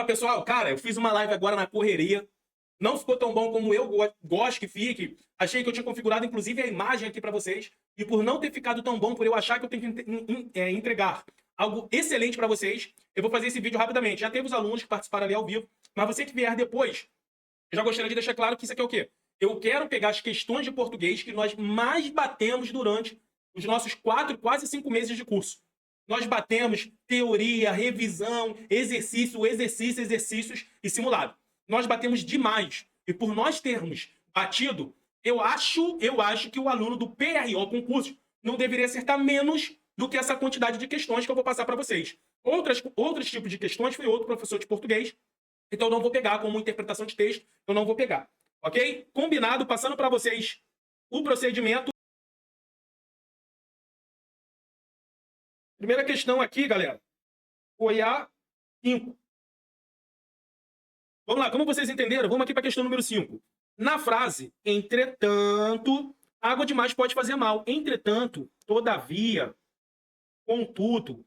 Fala, pessoal. Cara, eu fiz uma live agora na correria. Não ficou tão bom como eu gosto que fique. Achei que eu tinha configurado, inclusive, a imagem aqui para vocês. E por não ter ficado tão bom, por eu achar que eu tenho que entregar algo excelente para vocês, eu vou fazer esse vídeo rapidamente. Já teve os alunos que participaram ali ao vivo, mas você que vier depois, eu já gostaria de deixar claro que isso aqui é o quê? Eu quero pegar as questões de português que nós mais batemos durante os nossos 4, quase 5 meses de curso. Nós batemos teoria, revisão, exercícios e simulado. Nós batemos demais. E por nós termos batido, eu acho que o aluno do PRO concurso não deveria acertar menos do que essa quantidade de questões que eu vou passar para vocês. Outros tipos de questões foi outro professor de português, então eu não vou pegar como interpretação de texto, eu não vou pegar. Ok? Combinado, passando para vocês o procedimento. Primeira questão aqui, galera, foi a 5. Vamos lá, como vocês entenderam, vamos aqui para a questão número 5. Na frase, entretanto, água demais pode fazer mal. Entretanto, todavia, contudo,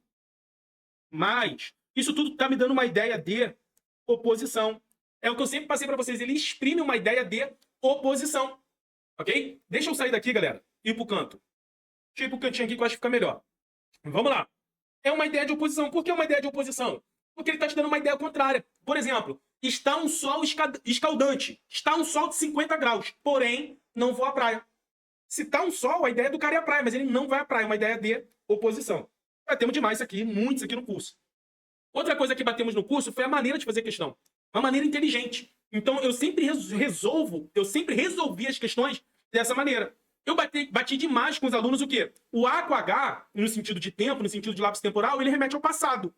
mas, isso tudo está me dando uma ideia de oposição. É o que eu sempre passei para vocês, ele exprime uma ideia de oposição. Ok? Deixa eu sair daqui, galera, e ir pro canto. Deixa eu ir pro cantinho aqui que eu acho que fica melhor. Vamos lá. É uma ideia de oposição. Por que é uma ideia de oposição? Porque ele está te dando uma ideia contrária. Por exemplo, está um sol escaldante. Está um sol de 50 graus. Porém, não vou à praia. Se está um sol, a ideia é do cara ir à praia, mas ele não vai à praia. Uma ideia de oposição. Batemos demais aqui, muitos aqui no curso. Outra coisa que batemos no curso foi a maneira de fazer questão. Uma maneira inteligente. Então, eu sempre resolvi as questões dessa maneira. Eu bati demais com os alunos o quê? O A com H, no sentido de tempo, no sentido de lapso temporal, ele remete ao passado.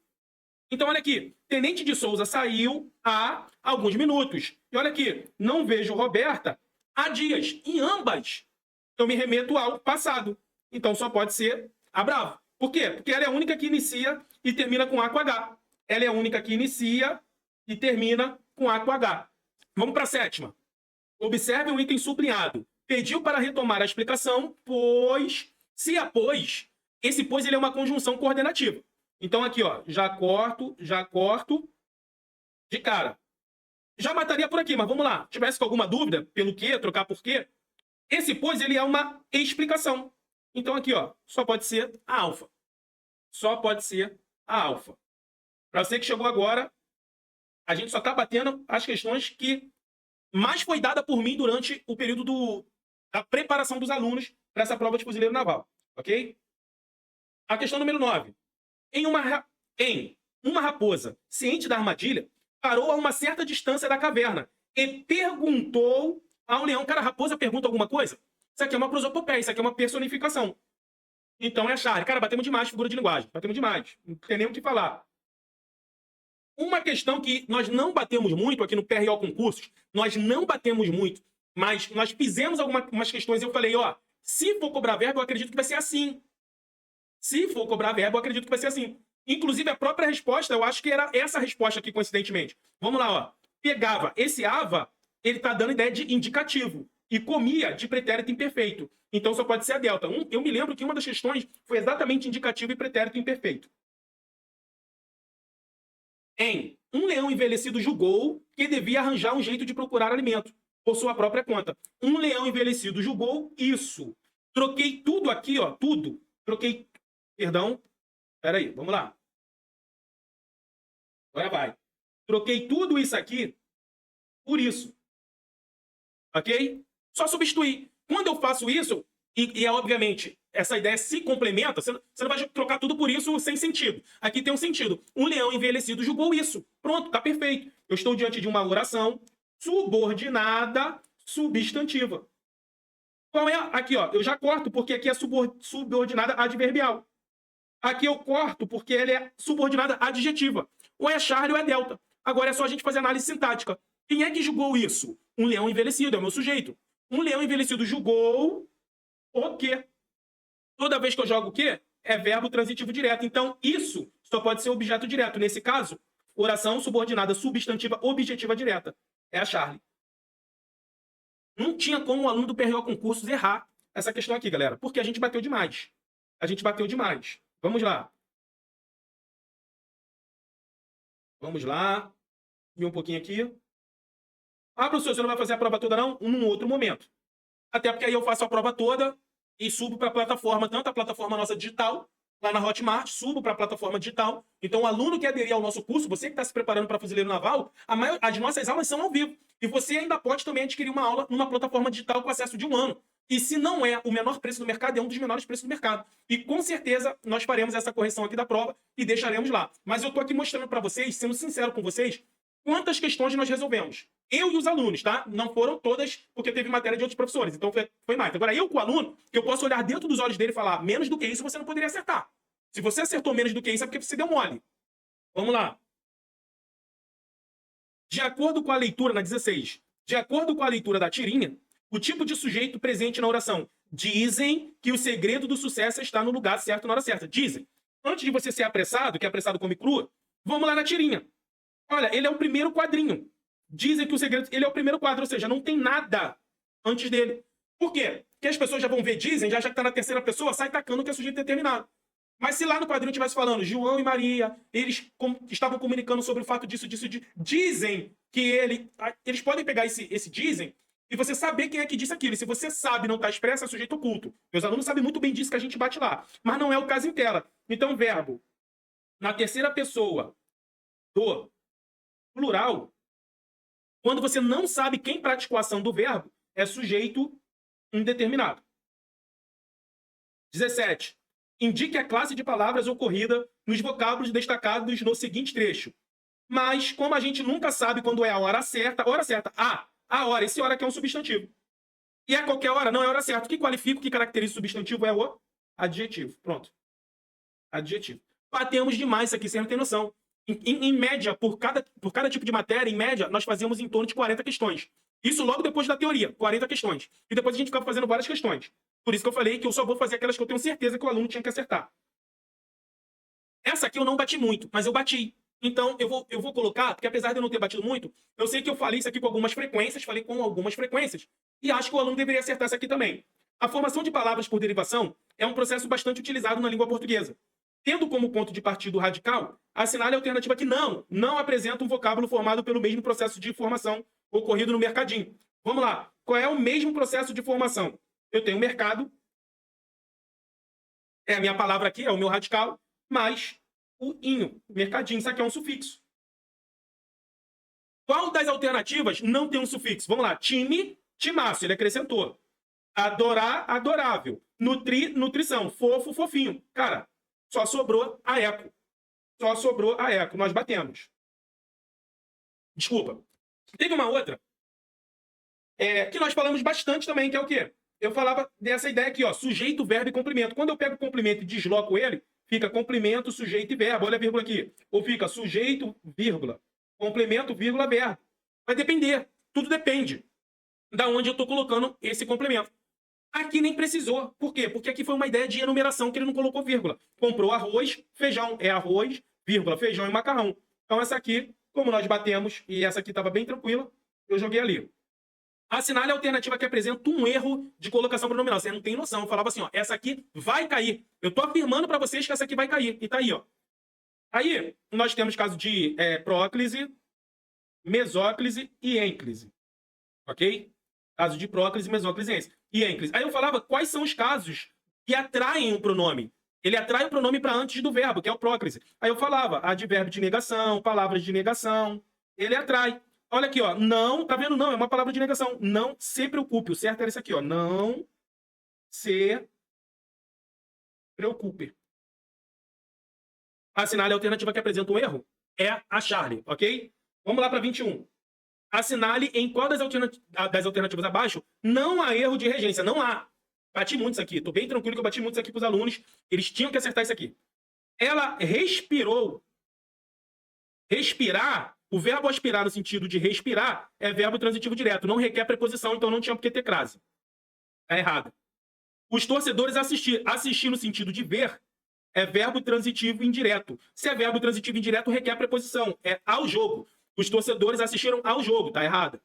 Então, olha aqui. Tenente de Souza saiu há alguns minutos. E olha aqui. Não vejo Roberta há dias. Em ambas, eu me remeto ao passado. Então, só pode ser a Bravo. Por quê? Porque ela é a única que inicia e termina com A com H. Ela é a única que inicia e termina com A com H. Vamos para a 7ª. Observe o item sublinhado. Pediu para retomar a explicação, pois... Se a pois, esse pois ele é uma conjunção coordenativa. Então aqui, ó, já corto de cara. Já mataria por aqui, mas vamos lá. Se tivesse com alguma dúvida, pelo quê, trocar por quê, esse pois ele é uma explicação. Então aqui, ó, só pode ser a alfa. Só pode ser a alfa. Para você que chegou agora, a gente só está batendo as questões que mais foi dada por mim durante o período da preparação dos alunos para essa prova de fuzileiro naval. Ok? A questão número 9. Em uma raposa, ciente da armadilha, parou a uma certa distância da caverna e perguntou ao leão. Cara, a raposa pergunta alguma coisa? Isso aqui é uma prosopopeia, isso aqui é uma personificação. Então é a Charlie. Cara, batemos demais figura de linguagem. Batemos demais. Não tem nem o que falar. Uma questão que nós não batemos muito aqui no PRO Concursos, nós não batemos muito, mas nós fizemos algumas questões e eu falei, ó, se for cobrar verbo, eu acredito que vai ser assim. Se for cobrar verbo, eu acredito que vai ser assim. Inclusive, a própria resposta, eu acho que era essa resposta aqui, coincidentemente. Vamos lá, ó. Pegava. Esse ava, ele tá dando ideia de indicativo. E comia de pretérito imperfeito. Então, só pode ser a delta. Eu me lembro que uma das questões foi exatamente indicativo e pretérito imperfeito. Um leão envelhecido julgou que devia arranjar um jeito de procurar alimento por sua própria conta. Um leão envelhecido julgou isso. Troquei tudo aqui, ó, tudo. Troquei... Perdão. Peraí, vamos lá. Agora vai. Troquei tudo isso aqui por isso. Ok? Só substituir. Quando eu faço isso, e é obviamente, essa ideia se complementa, você não vai trocar tudo por isso sem sentido. Aqui tem um sentido. Um leão envelhecido julgou isso. Pronto, tá perfeito. Eu estou diante de uma oração subordinada substantiva. Qual é? Aqui, ó. Eu já corto porque aqui é subordinada adverbial. Aqui eu corto porque ela é subordinada adjetiva. Ou é Charlie ou é delta. Agora é só a gente fazer análise sintática. Quem é que julgou isso? Um leão envelhecido, é o meu sujeito. Um leão envelhecido julgou o quê? Toda vez que eu jogo o quê? É verbo transitivo direto. Então, isso só pode ser objeto direto. Nesse caso, oração subordinada substantiva objetiva direta. É a Charlie. Não tinha como o aluno do PRO Concursos errar essa questão aqui, galera. Porque a gente bateu demais. A gente bateu demais. Vamos lá. Vamos lá. E um pouquinho aqui. Ah, professor, você não vai fazer a prova toda, não? Num outro momento. Até porque aí eu faço a prova toda e subo para a plataforma, tanto a plataforma nossa digital, lá na Hotmart, subo para a plataforma digital. Então, o aluno que aderir ao nosso curso, você que está se preparando para Fuzileiro Naval, as nossas aulas são ao vivo. E você ainda pode também adquirir uma aula numa plataforma digital com acesso de 1 ano. E se não é o menor preço do mercado, é um dos menores preços do mercado. E com certeza nós faremos essa correção aqui da prova e deixaremos lá. Mas eu estou aqui mostrando para vocês, sendo sincero com vocês, quantas questões nós resolvemos. Eu e os alunos, tá? Não foram todas, porque teve matéria de outros professores. Então foi mais. Agora, eu com o aluno, que eu posso olhar dentro dos olhos dele e falar, menos do que isso você não poderia acertar. Se você acertou menos do que isso, é porque você deu mole. Vamos lá. De acordo com a leitura, na 16, de acordo com a leitura da tirinha, o tipo de sujeito presente na oração. Dizem que o segredo do sucesso está no lugar certo na hora certa. Dizem. Antes de você ser apressado, que apressado come crua, vamos lá na tirinha. Olha, ele é o primeiro quadrinho. Dizem que o segredo... Ele é o primeiro quadro, ou seja, não tem nada antes dele. Por quê? Porque as pessoas já vão ver, dizem, já que está na terceira pessoa, sai tacando que é sujeito determinado. Mas se lá no quadrinho estivesse falando João e Maria, eles estavam comunicando sobre o fato disso. Dizem que eles podem pegar esse dizem e você saber quem é que disse aquilo. E se você sabe não está expresso, é sujeito oculto. Meus alunos sabem muito bem disso que a gente bate lá. Mas não é o caso em tela. Então, verbo na terceira pessoa do plural, quando você não sabe quem praticou a ação do verbo, é sujeito indeterminado. 17. Indique a classe de palavras ocorrida nos vocábulos destacados no seguinte trecho. Mas, como a gente nunca sabe quando é a hora certa, a hora, esse hora aqui é um substantivo. E a qualquer hora não é hora certa. O que qualifica, o que caracteriza o substantivo é o adjetivo. Pronto. Adjetivo. Batemos demais isso aqui, você não tem noção. Em média, por cada tipo de matéria, em média, nós fazíamos em torno de 40 questões. Isso logo depois da teoria, 40 questões. E depois a gente ficava fazendo várias questões. Por isso que eu falei que eu só vou fazer aquelas que eu tenho certeza que o aluno tinha que acertar. Essa aqui eu não bati muito, mas eu bati. Então, eu vou colocar, porque apesar de eu não ter batido muito, eu sei que eu falei isso aqui com algumas frequências, e acho que o aluno deveria acertar essa aqui também. A formação de palavras por derivação é um processo bastante utilizado na língua portuguesa. Tendo como ponto de partida o radical, assinale a alternativa que não apresenta um vocábulo formado pelo mesmo processo de formação ocorrido no mercadinho. Vamos lá. Qual é o mesmo processo de formação? Eu tenho um mercado, é a minha palavra aqui, é o meu radical, mais o inho, mercadinho. Isso aqui é um sufixo. Qual das alternativas não tem um sufixo? Vamos lá. Time, timaço, ele acrescentou. Adorar, adorável. Nutrir, nutrição. Fofo, fofinho. Cara, só sobrou a eco. Só sobrou a eco. Nós batemos. Desculpa. Teve uma outra que nós falamos bastante também, que é o quê? Eu falava dessa ideia aqui, ó, sujeito, verbo e complemento. Quando eu pego o complemento e desloco ele, fica complemento, sujeito e verbo. Olha a vírgula aqui. Ou fica sujeito, vírgula, complemento, vírgula, verbo. Vai depender. Tudo depende da onde eu estou colocando esse complemento. Aqui nem precisou. Por quê? Porque aqui foi uma ideia de enumeração que ele não colocou vírgula. Comprou arroz, feijão. É arroz, vírgula, feijão e macarrão. Então essa aqui, como nós batemos, e essa aqui estava bem tranquila, eu joguei ali. Assinale a alternativa que apresenta um erro de colocação pronominal. Você não tem noção. Eu falava assim, ó, essa aqui vai cair. Eu estou afirmando para vocês que essa aqui vai cair. E tá aí, ó. Aí, nós temos caso de próclise, mesóclise e ênclise. Ok? Caso de próclise, mesóclise e ênclise. Aí eu falava quais são os casos que atraem o pronome. Ele atrai o pronome para antes do verbo, que é o próclise. Aí eu falava advérbio de negação, palavras de negação. Ele atrai. Olha aqui, ó. Não, tá vendo? Não, é uma palavra de negação. Não se preocupe. O certo era isso aqui, ó. Não se preocupe. Assinale a alternativa que apresenta um erro. É a Charlie, ok? Vamos lá para 21. Assinale em qual das alternativas abaixo não há erro de regência. Não há. Bati muito isso aqui. Estou bem tranquilo que eu bati muito isso aqui para os alunos. Eles tinham que acertar isso aqui. Ela respirou. Respirar, o verbo aspirar no sentido de respirar é verbo transitivo direto. Não requer preposição, então não tinha por que ter crase. É errado. Os torcedores assistir. Assistir no sentido de ver é verbo transitivo indireto. Se é verbo transitivo indireto, requer preposição. É ao jogo. Os torcedores assistiram ao jogo. Tá errado.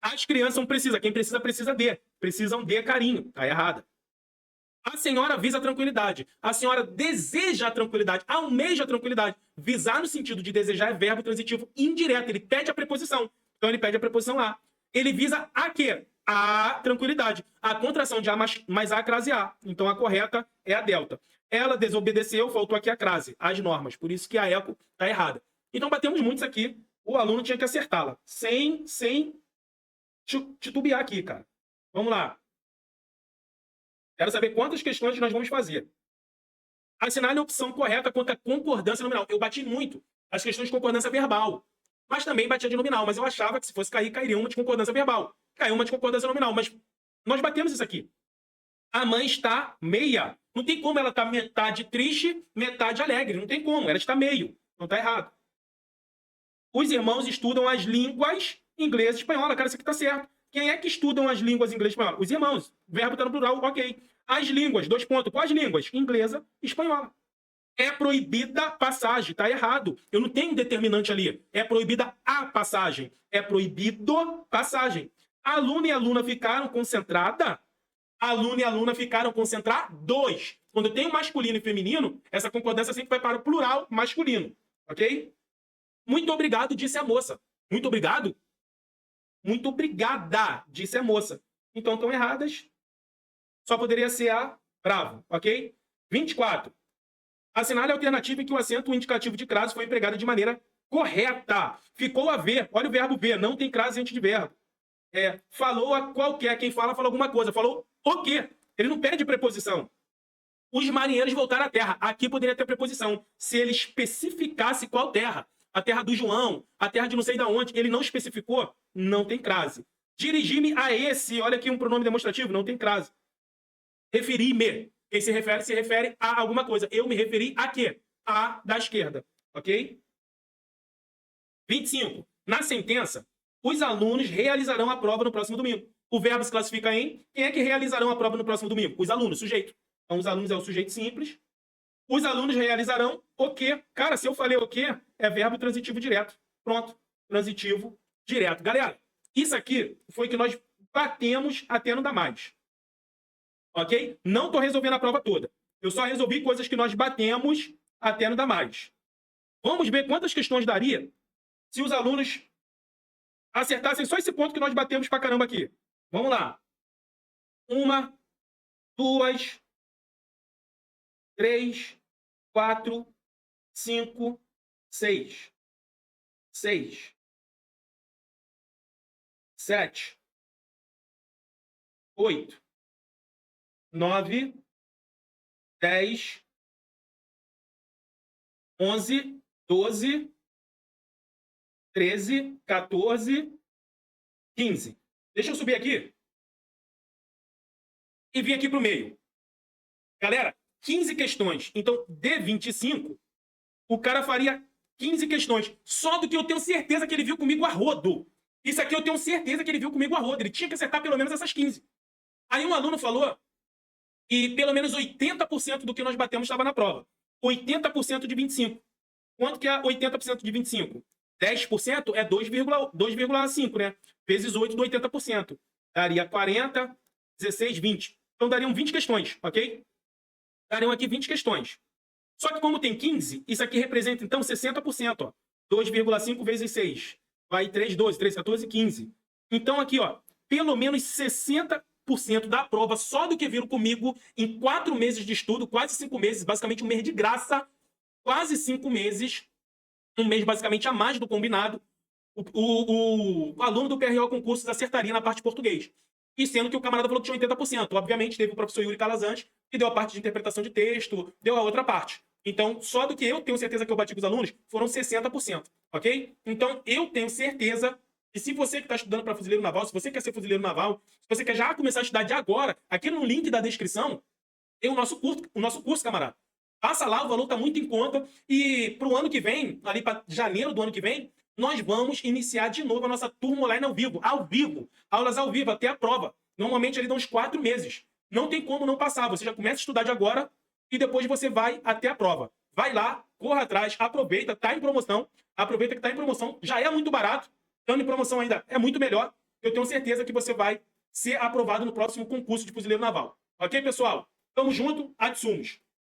As crianças não precisam. Quem precisa, precisa de. Precisam de carinho. Tá errada. A senhora visa a tranquilidade. A senhora deseja a tranquilidade, almeja a tranquilidade. Visar no sentido de desejar é verbo transitivo indireto. Ele pede a preposição. Então ele pede a preposição a. Ele visa a quê? A tranquilidade. A contração de a mais a crase a. Então a correta é a delta. Ela desobedeceu, faltou aqui a crase, as normas. Por isso que a eco está errada. Então batemos muitos aqui. O aluno tinha que acertá-la. Sem titubear aqui, cara. Vamos lá. Quero saber quantas questões nós vamos fazer. Assinale a opção correta quanto à concordância nominal. Eu bati muito as questões de concordância verbal. Mas também batia de nominal. Mas eu achava que se fosse cair, cairia uma de concordância verbal. Caiu uma de concordância nominal. Mas nós batemos isso aqui. A mãe está meia. Não tem como ela estar metade triste, metade alegre. Não tem como. Ela está meio. Não está errado. Os irmãos estudam as línguas inglesa e espanhola. Cara, isso aqui está certo. Quem é que estudam as línguas inglesa e espanhola? Os irmãos. O verbo está no plural, ok. As línguas, 2 pontos. Quais línguas? Inglesa e espanhola. É proibida passagem, está errado. Eu não tenho determinante ali. É proibida a passagem. É proibido passagem. Aluno e aluna ficaram concentrada. Aluno e aluna ficaram concentrados. Quando eu tenho masculino e feminino, essa concordância sempre vai para o plural masculino. Ok? Muito obrigado, disse a moça. Muito obrigado? Muito obrigada, disse a moça. Então estão erradas. Só poderia ser a bravo, ok? 24. Assinale a alternativa em que o acento indicativo de crase foi empregado de maneira correta. Ficou a ver. Olha o verbo ver. Não tem crase antes de verbo. Falou a qualquer. Quem fala alguma coisa. Falou o quê? Ele não pede preposição. Os marinheiros voltaram à terra. Aqui poderia ter preposição. Se ele especificasse qual terra. A terra do João, a terra de não sei de onde. Ele não especificou, não tem crase. Dirigi-me a esse. Olha aqui um pronome demonstrativo. Não tem crase. Referi-me. Quem se refere a alguma coisa. Eu me referi a quê? A da esquerda. Ok? 25. Na sentença, os alunos realizarão a prova no próximo domingo. O verbo se classifica em quem é que realizarão a prova no próximo domingo? Os alunos, sujeito. Então, os alunos é o sujeito simples. Os alunos realizarão o quê? Cara, se eu falei o quê, é verbo transitivo direto. Pronto. Transitivo direto. Galera, isso aqui foi que nós batemos até não dar mais. Ok? Não estou resolvendo a prova toda. Eu só resolvi coisas que nós batemos até não dar mais. Vamos ver quantas questões daria se os alunos acertassem só esse ponto que nós batemos pra caramba aqui. Vamos lá. 1, 2, 3, 4, 5, 6. 6. 7. 8. 9. 10. 11. 12. 13. 14. 15. Deixa eu subir aqui. E vir aqui para o meio. Galera, 15 questões. Então, de 25, o cara faria 15 questões. Só do que eu tenho certeza que ele viu comigo a rodo. Isso aqui eu tenho certeza que ele viu comigo a rodo. Ele tinha que acertar pelo menos essas 15. Aí um aluno falou que pelo menos 80% do que nós batemos estava na prova. 80% de 25. Quanto que é 80% de 25? 10% é 2,5, né? Vezes 8 do 80%. Daria 40, 16, 20. Então dariam 20 questões, ok? Dariam aqui 20 questões. Só que como tem 15, isso aqui representa então 60%, ó. 2,5 vezes 6. Vai 3, 12, 3, 14, 15. Então aqui, ó, pelo menos 60% da prova só do que viram comigo em 4 meses de estudo, quase 5 meses, basicamente um mês de graça, quase 5 meses, um mês basicamente a mais do combinado, o aluno do PRO Concursos acertaria na parte de português. E sendo que o camarada falou que tinha 80%. Obviamente, teve o professor Yuri Calazans, que deu a parte de interpretação de texto, deu a outra parte. Então, só do que eu tenho certeza que eu bati com os alunos, foram 60%, ok? Então, eu tenho certeza que se você que está estudando para fuzileiro naval, se você quer ser fuzileiro naval, se você quer já começar a estudar de agora, aqui no link da descrição, tem o nosso curso, camarada. Passa lá, o valor está muito em conta. E para o ano que vem, ali para janeiro do ano que vem, nós vamos iniciar de novo a nossa turma online ao vivo. Aulas ao vivo, até a prova. Normalmente ali dá uns 4 meses. Não tem como não passar. Você já começa a estudar de agora e depois você vai até a prova. Vai lá, corra atrás, aproveita, está em promoção. Aproveita que está em promoção. Já é muito barato. Estando em promoção ainda é muito melhor. Eu tenho certeza que você vai ser aprovado no próximo concurso de fuzileiro naval. Ok, pessoal? Tamo junto, ad sumos.